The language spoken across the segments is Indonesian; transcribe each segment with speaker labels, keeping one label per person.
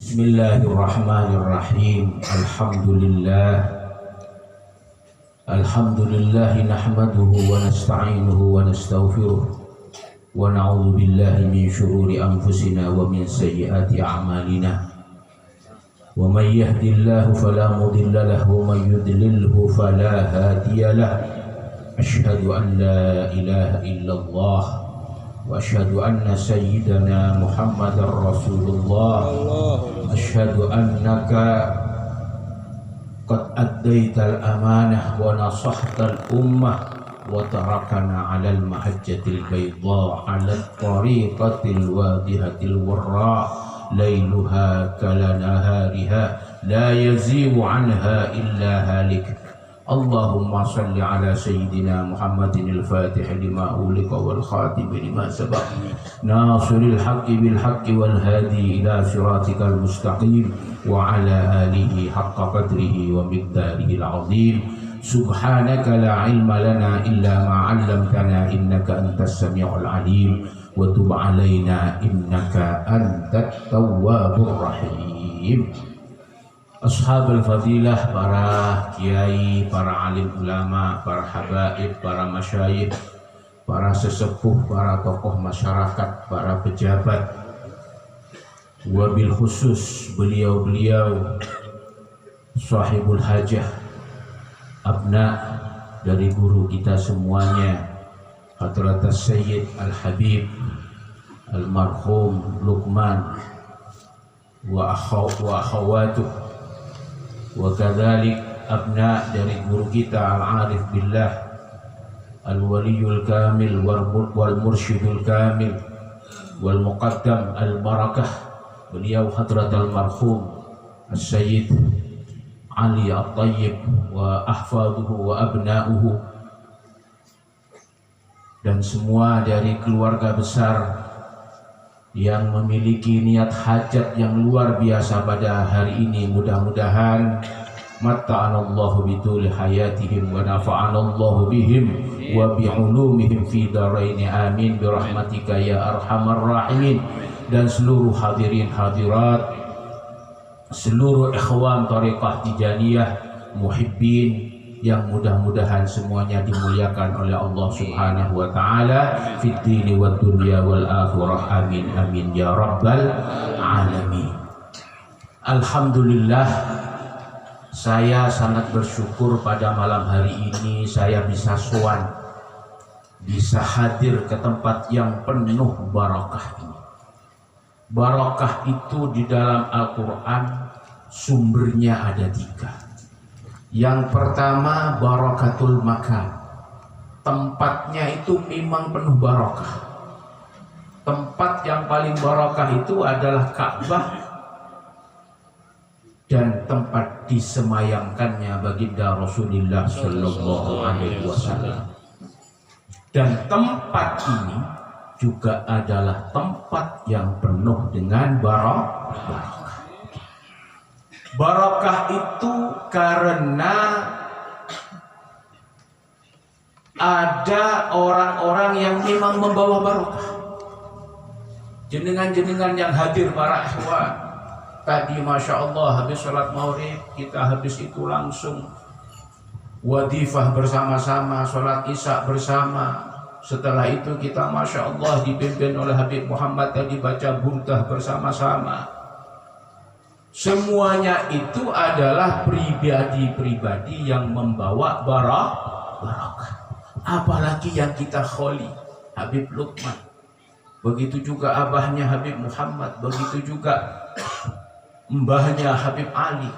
Speaker 1: Bismillahirrahmanirrahim. Alhamdulillah nahmaduhu wa nasta'inuhu wa nastaghfiruh wa na'udzu billahi min syururi anfusina wa min sayyiati a'malina. Wa may yahdihillahu fala mudilla lahu wa may yudlilhu fala hadiya lahu. Asyhadu an la ilaha illallah wa asyhadu anna sayyidana Muhammadar Rasulullah. Asyhadu annaka qad addaital amanah wa nasahtal ummah wa tarakana 'alal mahajjatil bayda 'alal tariqatil wadihatil warra lailuha kala nahariha la yazighu 'anha illa halik. Allahumma salli ala sayyidina Muhammadin al-fatih lima uliqa wal khatim lima sabaq nasiril haqqi bil haqqi wal hadi ila siratikal mustaqim wa ala alihi haqqa qadrihi wa miqdarihi al-azim. Subhanaka la ilma lana illa ma 'allamtana innaka antas samiul alim wa tub alaina innaka antat tawwabur rahim. Ashabul fadilah, para kiai, para alim ulama, para habaib, para masyayikh, para sesepuh, para tokoh masyarakat, para pejabat, wabil khusus beliau-beliau sahibul hajah, abna dari guru kita semuanya, Hadratus Sayyid Al-Habib Al-Marhum Luqman wa akhawatuh, wa kadzalik abna dari guru kita Al-Arif Billah Al-Waliyul Kamil wal Mursyidul Kamil wal Muqaddam Al-Barakah, beliau Hadratul Marhum As-Sayyid Ali At-Tayyib wa ahfaduhu wa abna'uhu, dan semua dari keluarga besar yang memiliki niat hajat yang luar biasa pada hari ini. Mudah-mudahan matta'anallahu bituli hayatihim wa nafa'anallahu bihim wa bi'ulumihim fi daraini amin birahmatika ya arhamar rahimin. Dan seluruh hadirin hadirat, seluruh ikhwan tariqah tijaniyah, muhibbin, yang mudah-mudahan semuanya dimuliakan oleh Allah Subhanahu wa taala fid dini wad dunya wal akhirah, amin amin ya rabbal alamin. Alhamdulillah, saya sangat bersyukur pada malam hari ini saya bisa sowan, bisa hadir ke tempat yang penuh barakah ini. Barakah itu di dalam Al-Qur'an sumbernya ada 3. Yang pertama barakatul makan, tempatnya itu memang penuh barakah. Tempat yang paling barakah itu adalah Ka'bah dan tempat disemayamkannya baginda Rasulullah Sallallahu Alaihi Wasallam. Dan tempat ini juga adalah tempat yang penuh dengan barakah. Barakah itu karena ada orang-orang yang memang membawa barakah. Jenengan-jenengan yang hadir para ikhwan tadi, masya Allah, habis sholat maghrib kita habis itu langsung wadifah bersama-sama, sholat isya bersama. Setelah itu kita masya Allah dipimpin oleh Habib Muhammad tadi baca burdah bersama-sama. Semuanya itu adalah pribadi-pribadi yang membawa barakah. Apalagi yang kita kholi, Habib Luqman, begitu juga abahnya Habib Muhammad, begitu juga mbahnya Habib Ali.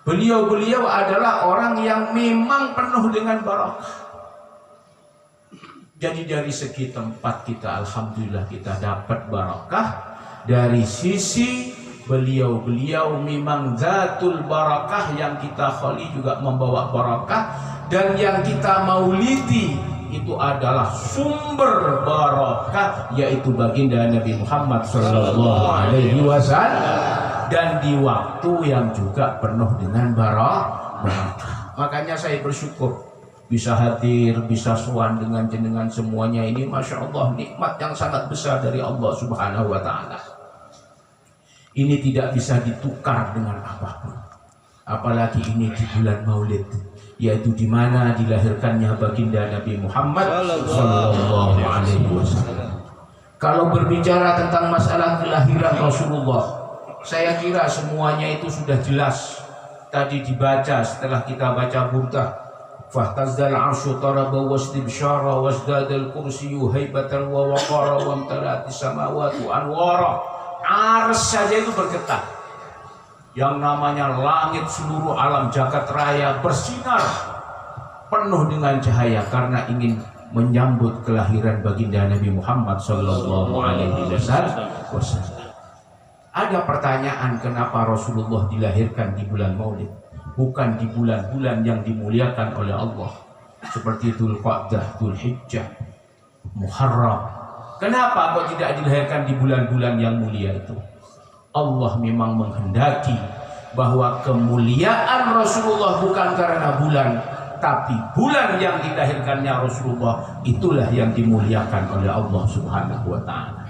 Speaker 1: Beliau-beliau adalah orang yang memang penuh dengan barakah. Jadi dari segi tempat kita, alhamdulillah kita dapat barakah. Dari sisi beliau-beliau memang zatul barakah, yang kita kholi juga membawa barakah, dan yang kita maulidi itu adalah sumber barakah, yaitu baginda Nabi Muhammad Sallallahu Alaihi Wasallam, dan di waktu yang juga penuh dengan barakah. Makanya saya bersyukur bisa hadir, bisa sowan dengan jenengan semuanya ini, masya Allah, nikmat yang sangat besar dari Allah Subhanahu Wa Taala. Ini tidak bisa ditukar dengan apapun. Apalagi ini di bulan Maulid, yaitu di mana dilahirkannya baginda Nabi Muhammad sallallahu alaihi wasallam. Kalau berbicara tentang masalah kelahiran Rasulullah, saya kira semuanya itu sudah jelas. Tadi dibaca setelah kita baca burdah. Fahtazzal arsyu taraba wastibsyara wasdadal kursiyyu haibatan wa waqara wa amtalatis samawati anwara. Ars saja itu bergetar. Yang namanya langit seluruh alam jagat raya bersinar penuh dengan cahaya karena ingin menyambut kelahiran baginda Nabi Muhammad sallallahu alaihi wasallam. Ada pertanyaan, kenapa Rasulullah dilahirkan di bulan Maulid, bukan di bulan-bulan yang dimuliakan oleh Allah seperti Dzulqa'dah, Dzulhijjah, Muharram? Kenapa kok tidak dilahirkan di bulan-bulan yang mulia itu? Allah memang menghendaki bahwa kemuliaan Rasulullah bukan karena bulan, tapi bulan yang dilahirkannya Rasulullah itulah yang dimuliakan oleh Allah Subhanahu wa ta'ala.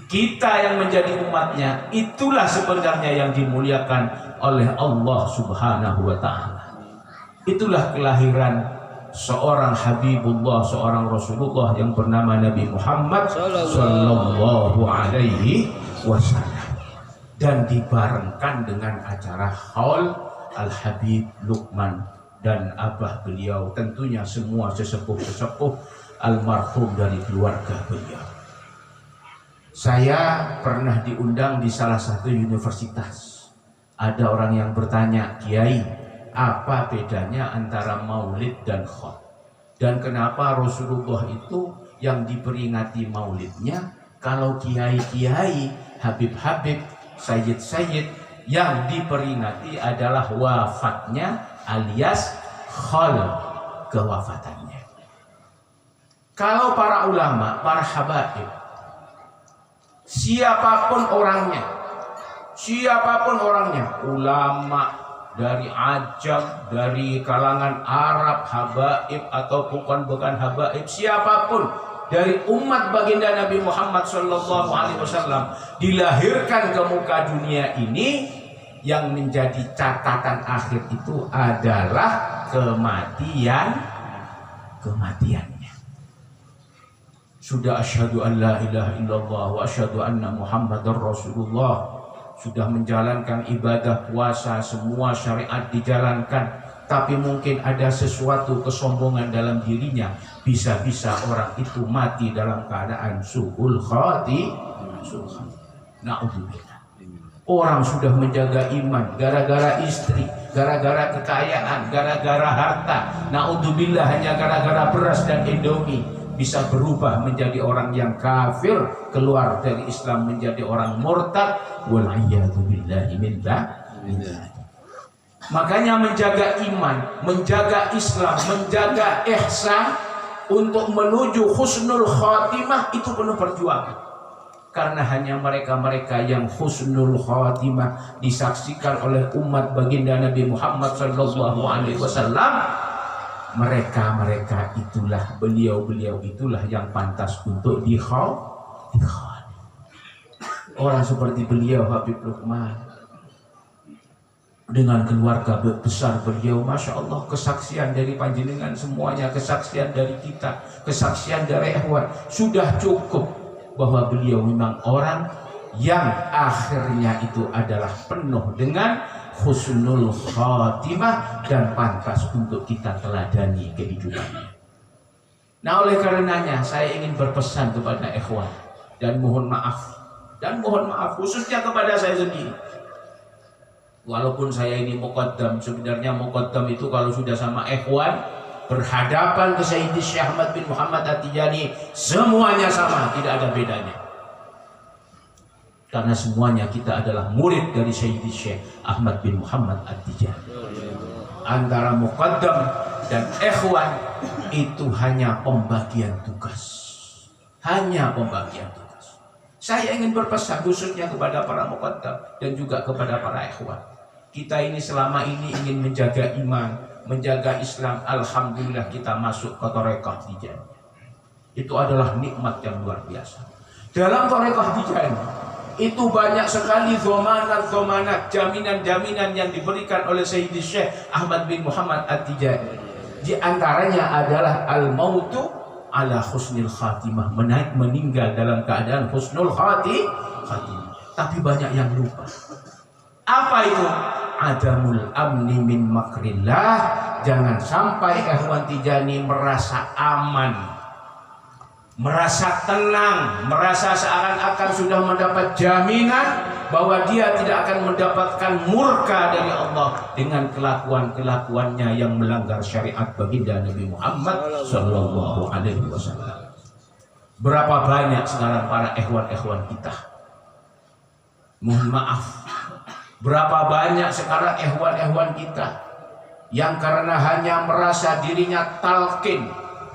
Speaker 1: Kita yang menjadi umatnya itulah sebenarnya yang dimuliakan oleh Allah Subhanahu wa ta'ala. Itulah kelahiran seorang Habibullah, seorang Rasulullah yang bernama Nabi Muhammad sallallahu alaihi wasallam. Dan dibarengkan dengan acara Haul Al-Habib Luqman dan abah beliau, tentunya semua sesepuh-sesepuh almarhum dari keluarga beliau. Saya pernah diundang di salah satu universitas. Ada orang yang bertanya, Kiai, apa bedanya antara maulid dan khaul? Dan kenapa Rasulullah itu yang diperingati maulidnya, kalau kiai-kiai, habib-habib, sayyid-sayyid yang diperingati adalah wafatnya alias khaul, kewafatannya. Kalau para ulama, para habaib, siapapun orangnya, ulama dari ajam, dari kalangan Arab, habaib atau bukan habaib, siapapun dari umat baginda Nabi Muhammad sallallahu alaihi wasallam dilahirkan ke muka dunia ini, yang menjadi catatan akhir itu adalah kematiannya. Sudah asyhadu an la ilaha illallah wa asyhadu anna muhammadar rasulullah, sudah menjalankan ibadah puasa, semua syariat dijalankan, tapi mungkin ada sesuatu kesombongan dalam dirinya, bisa-bisa orang itu mati dalam keadaan su'ul khatimah. Na'udzubillah. Orang sudah menjaga iman gara-gara istri, gara-gara kekayaan, gara-gara harta, na'udzubillah, hanya gara-gara beras dan indomie, bisa berubah menjadi orang yang kafir, keluar dari Islam menjadi orang murtad. Wal'iyadzubillahi min dzalik. Makanya menjaga iman, menjaga Islam, menjaga ihsan untuk menuju husnul khatimah itu penuh perjuangan. Karena hanya mereka-mereka yang husnul khatimah disaksikan oleh umat baginda Nabi Muhammad sallallahu alaihi wasallam, mereka itulah, beliau itulah yang pantas untuk dikhawal. Orang seperti beliau Habib Luqman dengan keluarga besar beliau, Masya Allah, kesaksian dari panjenengan semuanya, kesaksian dari kita, kesaksian dari ikhwan, sudah cukup bahwa beliau memang orang yang akhirnya itu adalah penuh dengan husnul khatimah dan pantas untuk kita teladani kehidupannya. Nah, oleh karenanya saya ingin berpesan kepada ikhwan dan mohon maaf khususnya kepada saya sendiri. Walaupun saya ini muqaddam, sebenarnya muqaddam itu kalau sudah sama ikhwan berhadapan ke Sayyidi Syekh Ahmad bin Muhammad At-Tijani, semuanya sama, tidak ada bedanya. Karena semuanya kita adalah murid dari Sayyidi Syekh Ahmad bin Muhammad At-Tijani. Antara muqaddam dan ikhwan itu hanya pembagian tugas. Hanya pembagian tugas. Saya ingin berpesan khususnya kepada para muqaddam dan juga kepada para ikhwan. Kita ini selama ini ingin menjaga iman, menjaga Islam. Alhamdulillah kita masuk ke Thariqah Tijaniyah. Itu adalah nikmat yang luar biasa. Dalam Thariqah Tijaniyah Itu banyak sekali zomanat, jaminan-jaminan yang diberikan oleh Sayyidi Syekh Ahmad bin Muhammad At-Tijani. Di antaranya adalah al-mautu ala husnil khatimah, meninggal dalam keadaan husnul khatimah. Tapi banyak yang lupa. Apa itu? Adamul amni min makrillah. Jangan sampai ikhwan Tijani merasa aman, merasa tenang, merasa seakan-akan sudah mendapat jaminan bahwa dia tidak akan mendapatkan murka dari Allah dengan kelakuan-kelakuannya yang melanggar syariat baginda Nabi Muhammad sallallahu alaihi wasallam. Berapa banyak sekarang para ikhwan-ikhwan kita, mohon maaf, berapa banyak sekarang ikhwan-ikhwan kita yang karena hanya merasa dirinya talqin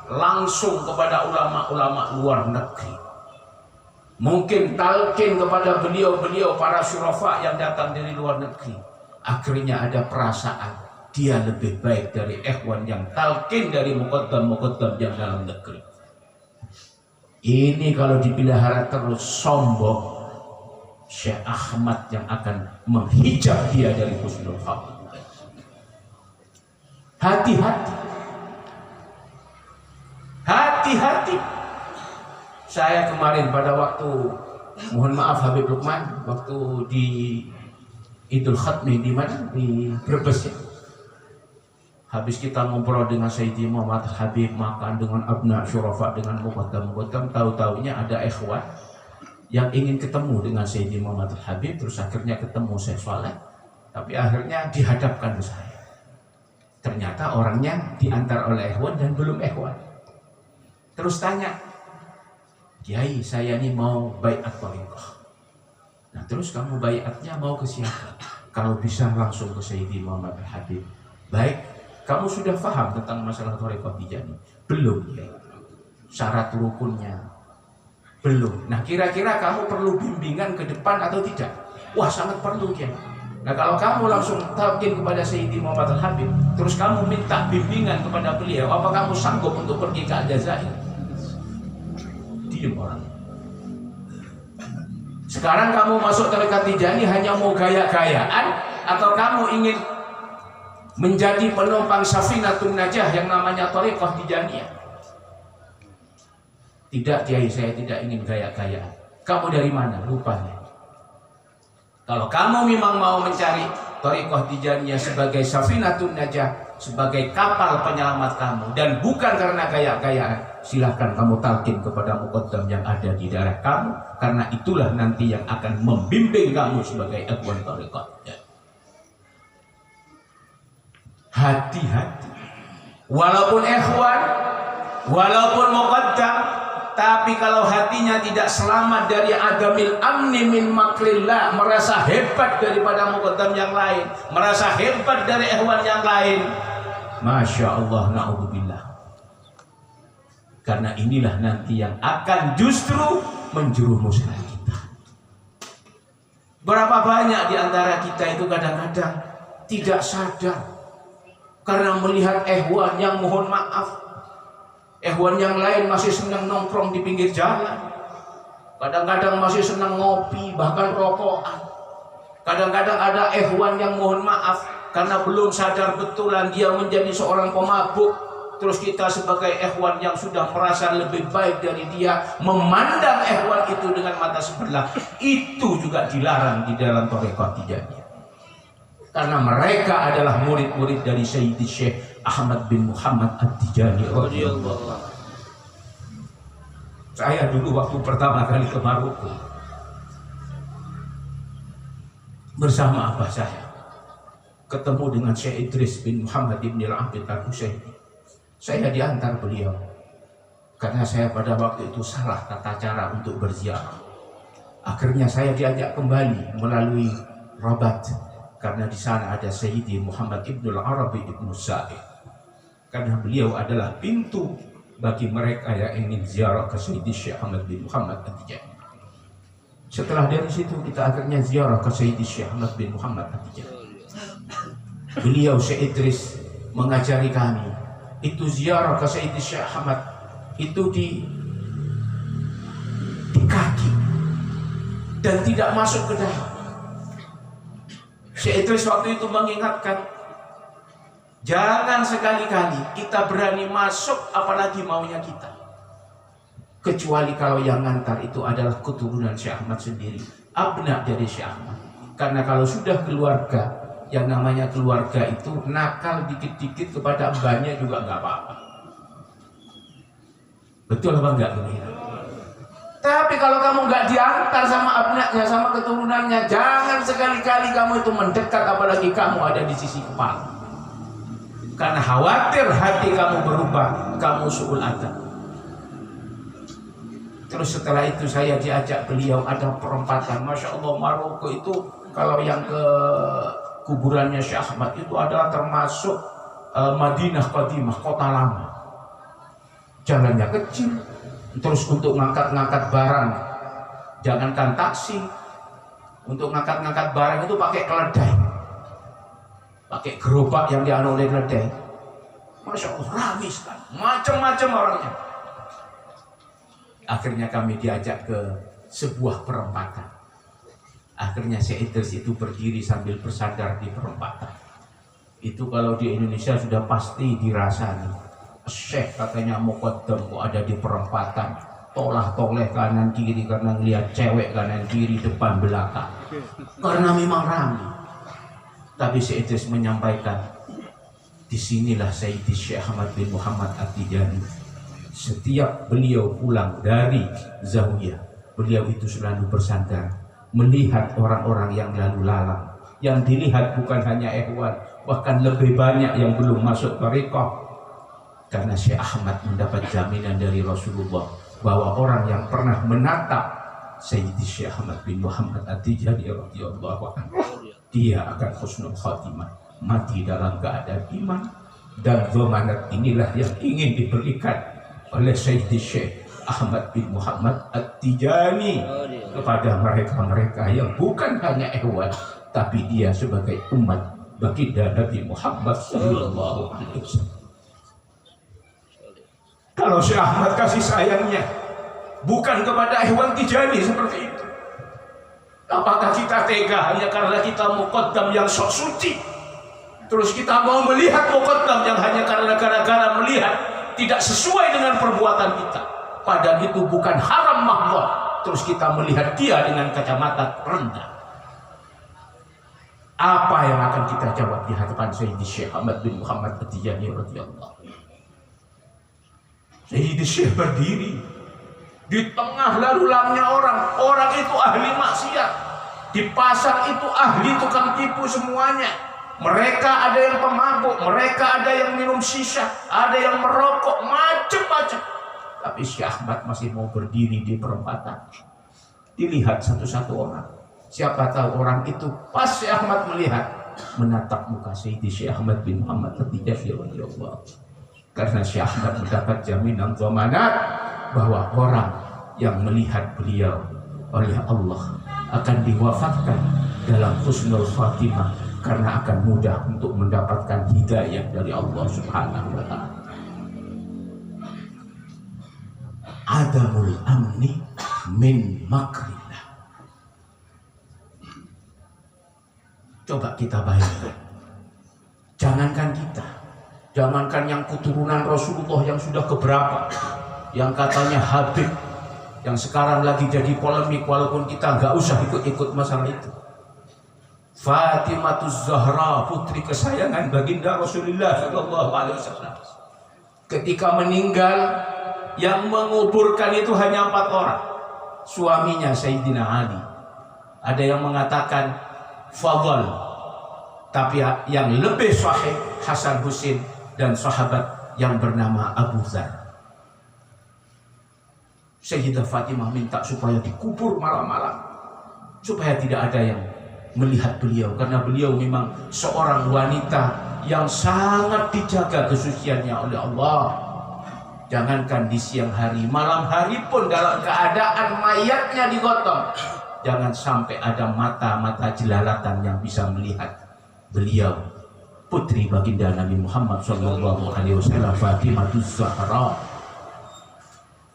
Speaker 1: langsung kepada ulama-ulama luar negeri, mungkin talqin kepada beliau-beliau para syurafa yang datang dari luar negeri, akhirnya ada perasaan dia lebih baik dari ikhwan yang talqin dari muqaddam-muqaddam yang dalam negeri. Ini kalau dipelihara terus sombong, Syekh Ahmad yang akan menghijab dia dari husnul khatimah. Hati-hati. Saya kemarin pada waktu, mohon maaf Habib Lukman, waktu di Idul Khatmi di mana? Di Brebes ya. Habis kita ngobrol dengan Sayyidi Muhammad Habib, makan dengan abna syurafa, dengan muqaddam, tahu-taunya ada ikhwan yang ingin ketemu dengan Sayyidi Muhammad Habib, terus akhirnya ketemu Syekh Saleh, tapi akhirnya dihadapkan ke saya. Ternyata orangnya diantar oleh ikhwan dan belum ikhwan. Terus tanya, Kiai, saya ini mau baiat thariqah. Nah terus kamu baiatnya mau ke siapa? Kalau bisa langsung ke Sayyidi Muhammad Habib. Baik, kamu sudah paham tentang masalah thariqah Tijani? Belum ya. Syarat rukunnya belum. Nah kira-kira kamu perlu bimbingan ke depan atau tidak? Wah sangat perlu ya. Nah kalau kamu langsung talqin kepada Sayyidi Muhammad Habib, terus kamu minta bimbingan kepada beliau, apa kamu sanggup untuk pergi ke Aljazair? Diam orang. Sekarang kamu masuk tarekat Tijani hanya mau gaya-gayaan, atau kamu ingin menjadi penumpang Safinatun Najah yang namanya tarekat Tijaniyah? Tidak Kiai, saya tidak ingin gaya-gayaan. Kamu dari mana? Rupanya. Kalau kamu memang mau mencari thariqah Tijaniyah sebagai Safinatun Najah, sebagai kapal penyelamat kamu, dan bukan karena gaya-gayaan, silahkan kamu talqin kepada muqaddam yang ada di daerah kamu, karena itulah nanti yang akan membimbing kamu sebagai ikhwan thariqah. Hati-hati. Walaupun ikhwan, walaupun muqaddam, tapi kalau hatinya tidak selamat dari adamil amni min makrillah, merasa hebat daripada muqaddam yang lain, merasa hebat dari ikhwan yang lain, Masya Allah, na'udzubillah. Karena inilah nanti yang akan justru menjerumuskan kita. Berapa banyak di antara kita itu kadang-kadang tidak sadar karena melihat ikhwan yang, mohon maaf, ikhwan yang lain masih senang nongkrong di pinggir jalan, kadang-kadang masih senang ngopi, bahkan rokokan. Kadang-kadang ada ikhwan yang, mohon maaf, karena belum sadar betulan dia menjadi seorang pemabuk, terus kita sebagai ikhwan yang sudah merasa lebih baik dari dia, memandang ikhwan itu dengan mata sebelah. Itu juga dilarang di dalam thariqah Tijaniyah, karena mereka adalah murid-murid dari Sayyidi Syekh Ahmad bin Muhammad At-Tijani radhiyallahu. Saya dulu waktu pertama kali ke Maroko bersama abah saya, ketemu dengan Syekh Idris bin Muhammad bin Al-Abid Al-Husaini. Saya diantar beliau karena saya pada waktu itu salah tata cara untuk berziarah. Akhirnya saya diajak kembali melalui Rabat, karena di sana ada Sayyidi Muhammad Ibnul Arabi Ibnu Sa'id, karena beliau adalah pintu bagi mereka yang ingin ziarah ke Sayyidi Syekh Ahmad bin Muhammad At-Tijani. Setelah dari situ kita akhirnya ziarah ke Sayyidi Syekh Ahmad bin Muhammad At-Tijani. Beliau Syekh Idris mengajari kami, itu ziarah ke Sayyidi Syekh Ahmad itu di kaki, dan tidak masuk ke dalam. Syekh Idris waktu itu mengingatkan, jangan sekali-kali kita berani masuk apalagi maunya kita. Kecuali kalau yang ngantar itu adalah keturunan Syekh Ahmad sendiri, abna dari Syekh Ahmad. Karena kalau sudah keluarga, yang namanya keluarga itu nakal dikit-dikit kepada mbahnya juga nggak apa-apa. Betul apa enggak? Tapi kalau kamu nggak diantar sama abnanya, sama keturunannya, jangan sekali-kali kamu itu mendekat, apalagi kamu ada di sisi kepala. Karena khawatir hati kamu berubah, kamu su'ul adab. Terus setelah itu saya diajak beliau, ada perempatan. Masya Allah, Maroko itu kalau yang ke kuburannya Syekh Ahmad itu adalah termasuk Madinah Qadimah, kota lama. Jalannya kecil. Terus untuk ngangkat-ngangkat barang, jangankan taksi, untuk ngangkat-ngangkat barang itu pakai keledai, pakai gerobak yang dianu oleh keledai. Masya Allah, ramai sekali, macam-macam orangnya. Akhirnya kami diajak ke sebuah perempatan. Akhirnya Syekh Idris itu berdiri sambil bersandar di perempatan. Itu kalau di Indonesia sudah pasti dirasani. Syekh katanya muqaddam kok ada di perempatan, tolah-toleh kanan kiri karena ngelihat cewek kanan kiri depan belakang, karena memang ramai. Tapi Syekh Idris menyampaikan, disinilah Sayyidi Syekh Ahmad bin Muhammad At-Tijani. Setiap beliau pulang dari Zawiyah, beliau itu selalu bersandar melihat orang-orang yang lalu lalang. Yang dilihat bukan hanya ikhwan, bahkan lebih banyak yang belum masuk thariqah. Karena Syekh Ahmad mendapat jaminan dari Rasulullah bahwa orang yang pernah menatap Sayyidi Syekh Ahmad bin Muhammad At-Tijani radhiyallahu anhu, dia akan husnul khatimah, mati dalam keadaan iman. Dan zamanat inilah yang ingin diberikan oleh Sayyidi Syekh Ahmad bin Muhammad At-Tijani kepada mereka-mereka yang bukan hanya ikhwan, tapi dia sebagai umat baginda Nabi Muhammad sallallahu alaihi wasallam. Kalau Syekh Ahmad kasih sayangnya bukan kepada ikhwan Tijani seperti itu, apakah kita tega hanya karena kita muqaddam yang sok suci, terus kita mau melihat muqaddam yang hanya karena gara-gara melihat tidak sesuai dengan perbuatan kita, padahal itu bukan haram mahdhah, terus kita melihat dia dengan kacamata rendah? Apa yang akan kita jawab di hadapan Sayyidi Syekh Ahmad bin Muhammad At-Tijani radhiyallahu anhu? Sayyidi Syekh berdiri di tengah lalu lalangnya orang. Orang itu ahli maksiat, di pasar itu ahli tukang tipu semuanya. Mereka ada yang pemabuk, mereka ada yang minum shisha, ada yang merokok, macam-macam. Tapi Syekh Ahmad masih mau berdiri di perempatan. Dilihat satu-satu orang. Siapa tahu orang itu pas Syekh Ahmad melihat, menatap muka Sayyidi Syekh Ahmad bin Muhammad At-Tijani radhiyallahu anhu. Karena Syekh Ahmad mendapat jaminan zamanat bahwa orang yang melihat beliau oleh Allah akan diwafatkan dalam husnul khatimah, karena akan mudah untuk mendapatkan hidayah dari Allah Subhanahu wa ta'ala. Adamul amni min makrillah. Coba kita bayangkan, jangankan kita, jangankan yang keturunan Rasulullah yang sudah keberapa, yang katanya Habib, yang sekarang lagi jadi polemik, walaupun kita nggak usah ikut-ikut masalah itu. Fatimah Zahra, putri kesayangan baginda Rasulullah sallallahu alaihi wasallam, ketika meninggal, yang menguburkan itu hanya 4 orang. Suaminya Sayyidina Ali, ada yang mengatakan Fadl, tapi yang lebih sahih Hasan Husain dan sahabat yang bernama Abu Dzar. Sayyidah Fatimah minta supaya dikubur malam-malam, supaya tidak ada yang melihat beliau, karena beliau memang seorang wanita yang sangat dijaga kesuciannya oleh Allah. Jangankan di siang hari, malam hari pun dalam keadaan mayatnya digotong, jangan sampai ada mata-mata jelalatan yang bisa melihat beliau, putri baginda Nabi Muhammad SAW, Fatimah Zahra.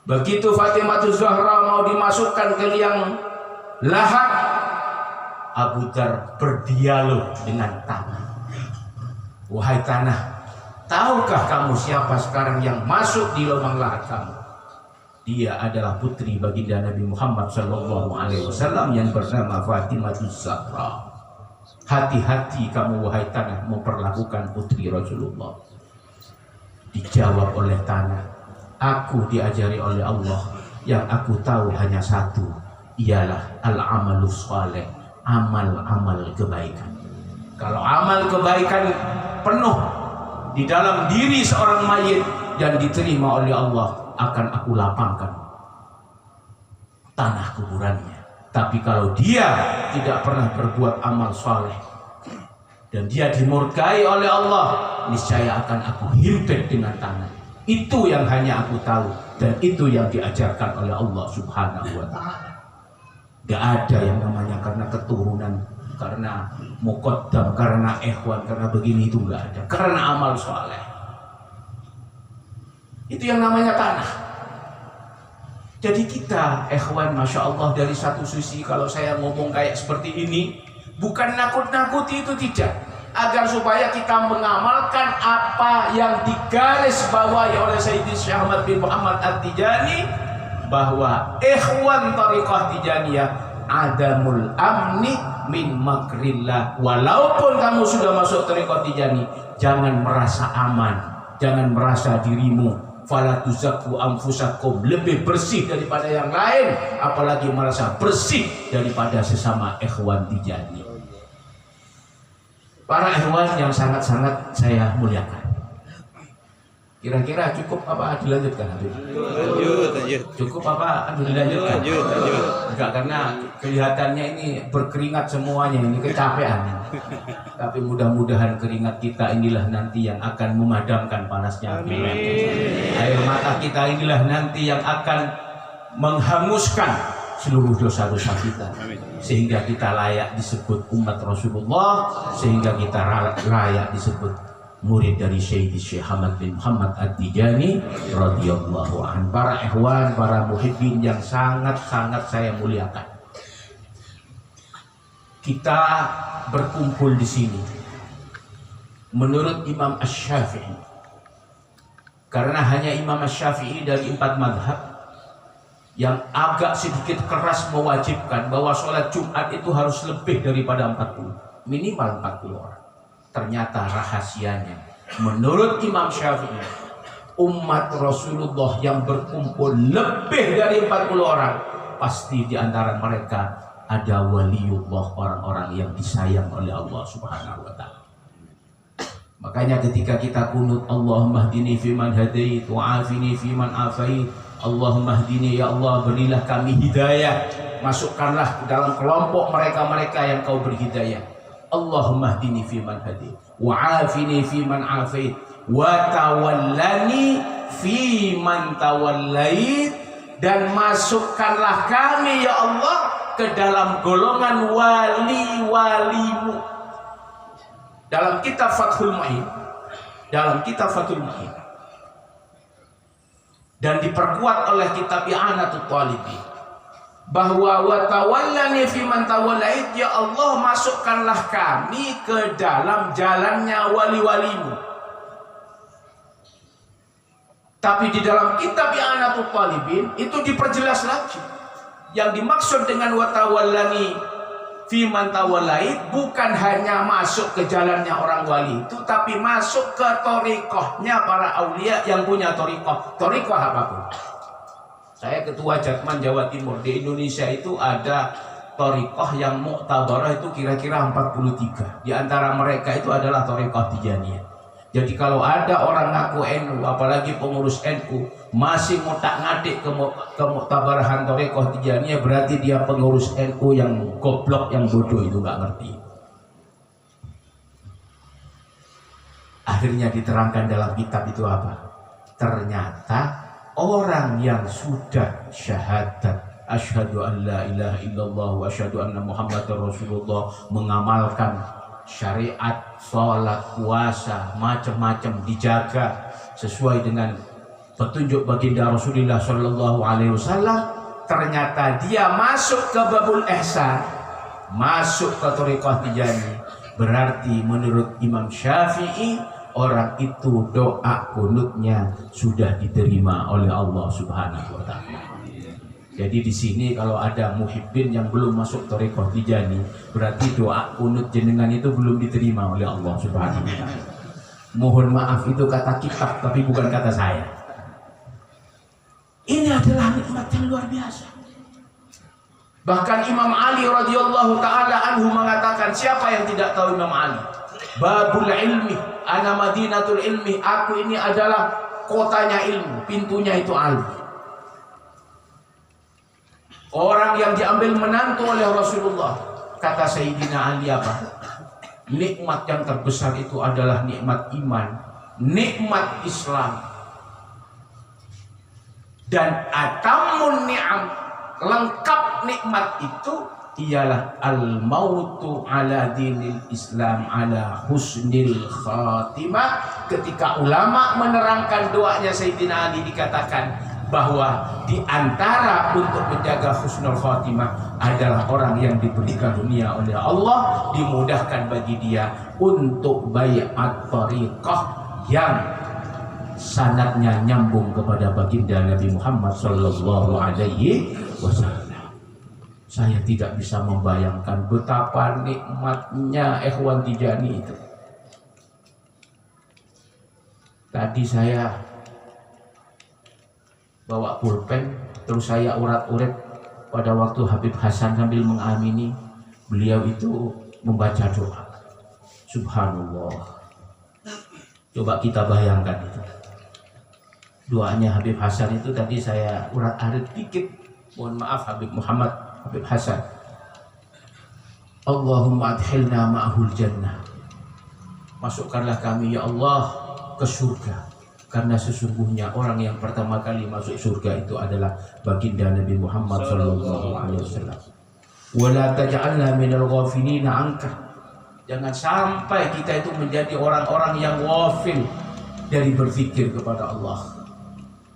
Speaker 1: Begitu Fatimah Zahra mau dimasukkan ke liang lahar. Abu Dzar berdialog dengan tanah. Wahai tanah, tahukah kamu siapa sekarang yang masuk di lubang lahat kamu? Dia adalah putri baginda Nabi Muhammad SAW yang bernama Fatimah Az-Zahra. Hati-hati kamu wahai tanah memperlakukan putri Rasulullah. Dijawab oleh tanah, aku diajari oleh Allah, yang aku tahu hanya satu, ialah al-amalus saleh, amal-amal kebaikan. Kalau amal kebaikan penuh di dalam diri seorang mayit dan diterima oleh Allah, akan aku lapangkan tanah kuburannya. Tapi kalau dia tidak pernah berbuat amal saleh dan dia dimurkai oleh Allah, niscaya akan aku himpit dengan tanah. Itu yang hanya aku tahu, dan itu yang diajarkan oleh Allah Subhanahu wa ta'ala. Gak ada yang namanya karena keturunan, karena muqaddam, karena ikhwan, karena begini, itu gak ada. Karena amal saleh. Itu yang namanya tanah. Jadi kita, ikhwan, Masya Allah, dari satu sisi kalau saya ngomong kayak seperti ini, bukan nakut-nakuti, itu tidak. Agar supaya kita mengamalkan apa yang digaris bawahi oleh Sayyidi Syekh Ahmad bin Muhammad At-Tijani, bahwa ikhwan tariqah Tijaniyah adamul amni min makrillah. Walaupun kamu sudah masuk tariqah Tijani, jangan merasa aman, jangan merasa dirimu fala tuzakku anfusakum, lebih bersih daripada yang lain, apalagi merasa bersih daripada sesama ikhwan Tijani. Para ikhwan yang sangat-sangat saya muliakan, kira-kira cukup apa dilanjutkan? Lanjut. Cukup apa dilanjutkan? Lanjut. Enggak, karena kelihatannya ini berkeringat semuanya, ini kecapean. Tapi mudah-mudahan keringat kita inilah nanti yang akan memadamkan panasnya api. Air mata kita inilah nanti yang akan menghanguskan seluruh dosa-dosa kita, sehingga kita layak disebut umat Rasulullah, sehingga kita layak disebut murid dari Sayyidi Syekh Ahmad bin Muhammad At-Tijani radhiyallahu anhu. Para ikhwan, para muhibbin yang sangat-sangat saya muliakan, kita berkumpul di sini menurut Imam Asy-Syafi'i, karena hanya Imam Asy-Syafi'i dari 4 madhab yang agak sedikit keras mewajibkan bahwa sholat Jumat itu harus lebih daripada 40, minimal 40 orang. Ternyata rahasianya, menurut Imam Syafi'i, umat Rasulullah yang berkumpul lebih dari 40 orang, pasti di antara mereka ada waliullah, orang-orang yang disayang oleh Allah Subhanahu wa ta'ala. Makanya ketika kita kunut, Allahumma hdini fiman hadait wa afini fiman afait, Allahumma hdini, ya Allah berilah kami hidayah, masukkanlah ke dalam kelompok mereka-mereka yang kau berhidayah. Allahumma hdini fiman hadait wa afini fiman afait wa tawallani fiman tawallait, dan masukkanlah kami ya Allah ke dalam golongan wali-walimu. Dalam kitab Fathul Mu'in, dan diperkuat oleh kitab I'anatul Talibin, bahwa wa tawallani fiman tawallait, ya Allah masukkanlah kami ke dalam jalannya wali-walimu. Tapi di dalam kitab I'anatul Talibin itu diperjelas lagi. Yang dimaksud dengan wa tawallani fiman tawallait bukan hanya masuk ke jalannya orang wali itu, tapi masuk ke thariqahnya para aulia yang punya thariqah apapun. Saya ketua Jatman Jawa Timur. Di Indonesia itu ada thariqah yang mu'tabarah itu kira-kira 43. Di antara mereka itu adalah thariqah Tijaniyah. Jadi kalau ada orang ngaku NU, apalagi pengurus NU, masih ngotak-ngatik ke mu'tabarahan thariqah Tijaniyah, berarti dia pengurus NU yang goblok, yang bodoh, itu nggak ngerti. Akhirnya diterangkan dalam kitab itu apa? Ternyata orang yang sudah syahadat asyhadu an la ilaha illallah wa asyhadu anna muhammadar rasulullah, mengamalkan syariat, sholat, puasa, macam-macam dijaga sesuai dengan petunjuk baginda Rasulullah Shallallahu Alaihi Wasallam, ternyata dia masuk ke babul ihsan, masuk ke thariqah Tijaniyah, berarti menurut Imam Syafi'i orang itu doa kunutnya sudah diterima oleh Allah Subhanahu wa taala. Jadi di sini kalau ada muhibbin yang belum masuk thariqah Tijaniyah, berarti doa kunut jenengan itu belum diterima oleh Allah Subhanahu wa taala. Mohon maaf, itu kata kitab tapi bukan kata saya. Ini adalah nikmat yang luar biasa. Bahkan Imam Ali radhiyallahu taala anhu mengatakan, siapa yang tidak tahu Imam Ali? Babul ilmi, ana madinatul ilmi, aku ini adalah kotanya ilmu, pintunya itu Ali. Orang yang diambil menantu oleh Rasulullah. Kata Sayyidina Ali apa? Nikmat yang terbesar itu adalah nikmat iman, nikmat Islam. Dan atamun ni'am, lengkap nikmat itu ialah al-mautu ala dinil Islam ala husnil khatimah. Ketika ulama menerangkan doanya Sayyidina Ali, dikatakan bahwa di antara untuk menjaga husnul khatimah adalah orang yang diberi karunia oleh Allah, dimudahkan bagi dia untuk bai'at thariqah yang sanadnya nyambung kepada baginda Nabi Muhammad sallallahu alaihi wasallam. Saya tidak bisa membayangkan betapa nikmatnya ikhwan Tijani itu. Tadi saya bawa pulpen, terus saya urat-urit pada waktu Habib Hasan sambil mengamini. Beliau itu membaca doa. Subhanallah. Coba kita bayangkan itu. Doanya Habib Hasan itu tadi saya urat-arit dikit. Mohon maaf Habib Muhammad, Habib Hasan. Allahumma adkhilna ma'ahul jannah. Masukkanlah kami ya Allah ke surga. Karena sesungguhnya orang yang pertama kali masuk surga itu adalah baginda Nabi Muhammad sallallahu alaihi wasallam. Wala taj'alna minal ghafilina anka. Jangan sampai kita itu menjadi orang-orang yang ghafil dari berfikir kepada Allah.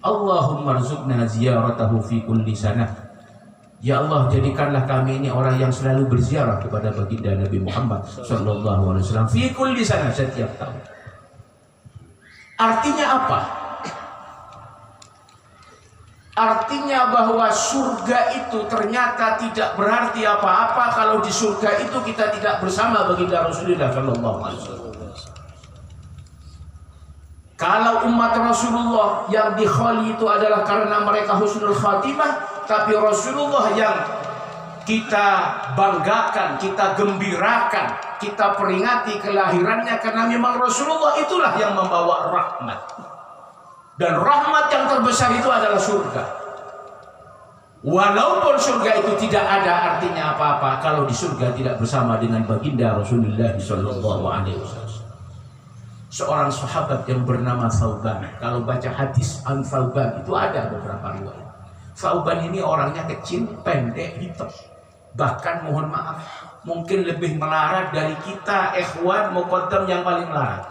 Speaker 1: Allahumma rzuqna ziyaratahu fi kulli sanah. Ya Allah, jadikanlah kami ini orang yang selalu berziarah kepada baginda Nabi Muhammad sallallahu alaihi wasallam fi kulli sanah, setiap tahun. Artinya apa? Artinya bahwa surga itu ternyata tidak berarti apa-apa kalau di surga itu kita tidak bersama baginda Rasulullah sallallahu alaihi wasallam. Kalau umat Rasulullah yang dikhali itu adalah karena mereka husnul khatimah, tapi Rasulullah yang kita banggakan, kita gembirakan, kita peringati kelahirannya karena memang Rasulullah itulah yang membawa rahmat. Dan rahmat yang terbesar itu adalah surga. Walaupun surga itu tidak ada artinya apa-apa kalau di surga tidak bersama dengan baginda Rasulullah sallallahu alaihi wasallam. Seorang sahabat yang bernama Thauban, kalau baca hadis an Thauban itu ada beberapa riwayat. Thauban ini orangnya kecil, pendek, hitam. Bahkan mohon maaf, mungkin lebih melarat dari kita ikhwan muqaddam yang paling melarat.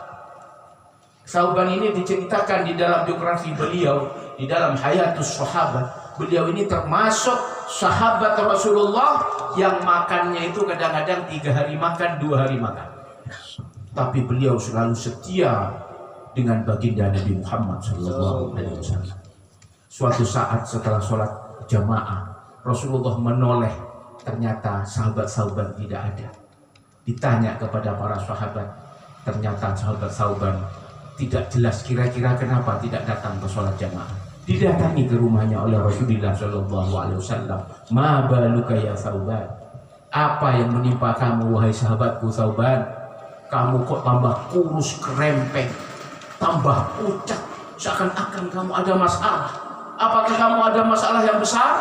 Speaker 1: Thauban ini diceritakan di dalam biografi beliau, di dalam Hayatus Sahabat. Beliau ini termasuk sahabat Rasulullah yang makannya itu kadang-kadang 3 hari makan, 2 hari makan. Tapi beliau selalu setia dengan baginda Nabi Muhammad sallallahu alaihi wasallam. Suatu saat setelah sholat jamaah, Rasulullah menoleh, ternyata sahabat-sahabat tidak ada. Ditanya kepada para sahabat, ternyata sahabat Thauban tidak jelas kira-kira kenapa tidak datang ke sholat jamaah. Didatangi ke rumahnya oleh Rasulullah sallallahu alaihi wasallam. Ma baluka ya Thauban? Apa yang menimpa kamu wahai sahabatku Thauban? Kamu kok tambah kurus kerempeng, tambah pucat, seakan-akan kamu ada masalah. Apakah kamu ada masalah yang besar?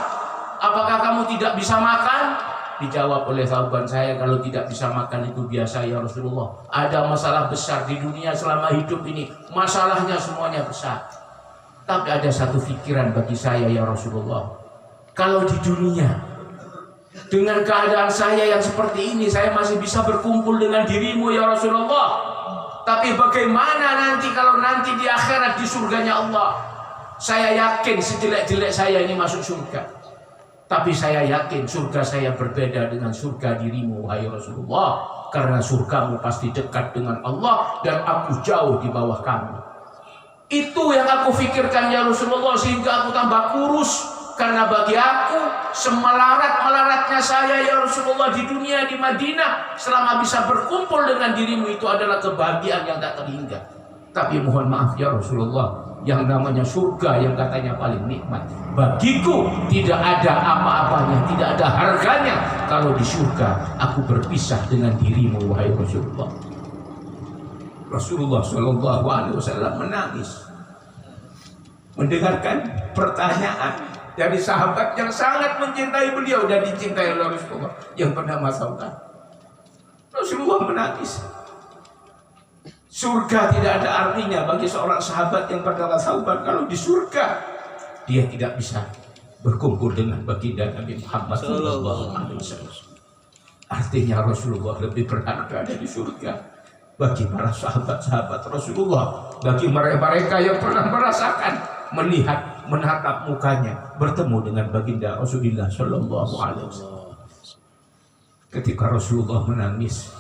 Speaker 1: Apakah kamu tidak bisa makan? Dijawab oleh Thauban, saya kalau tidak bisa makan itu biasa ya Rasulullah. Ada masalah besar di dunia selama hidup ini, masalahnya semuanya besar. Tapi ada satu pikiran bagi saya ya Rasulullah. Kalau di dunia dengan keadaan saya yang seperti ini, saya masih bisa berkumpul dengan dirimu ya Rasulullah. Tapi bagaimana nanti kalau nanti di akhirat di surganya Allah? Saya yakin sejelek-jelek saya ini masuk surga. Tapi saya yakin surga saya berbeda dengan surga dirimu, wahai Rasulullah. Karena surgamu pasti dekat dengan Allah dan aku jauh di bawah kamu. Itu yang aku pikirkan ya Rasulullah, sehingga aku tambah kurus. Karena bagi aku semelarat-melaratnya saya ya Rasulullah di dunia, di Madinah, selama bisa berkumpul dengan dirimu itu adalah kebahagiaan yang tak terhingga. Tapi mohon maaf ya Rasulullah, yang namanya surga yang katanya paling nikmat, bagiku tidak ada apa-apanya, tidak ada harganya kalau di surga aku berpisah dengan dirimu, wahai Rasulullah. Rasulullah Shallallahu Alaihi Wasallam menangis mendengarkan pertanyaan dari sahabat yang sangat mencintai beliau dan dicintai oleh Rasulullah yang bernama Sauban. Rasulullah menangis. Surga tidak ada artinya bagi seorang sahabat yang bernama Sauban kalau di surga dia tidak bisa berkumpul dengan baginda Nabi Muhammad Sallallahu Alaihi Wasallam. Artinya Rasulullah lebih berharga dari surga bagi para sahabat-sahabat Rasulullah, bagi mereka yang pernah merasakan, melihat, menatap mukanya, bertemu dengan baginda Rasulullah Sallallahu Alaihi Wasallam. Ketika Rasulullah menangis,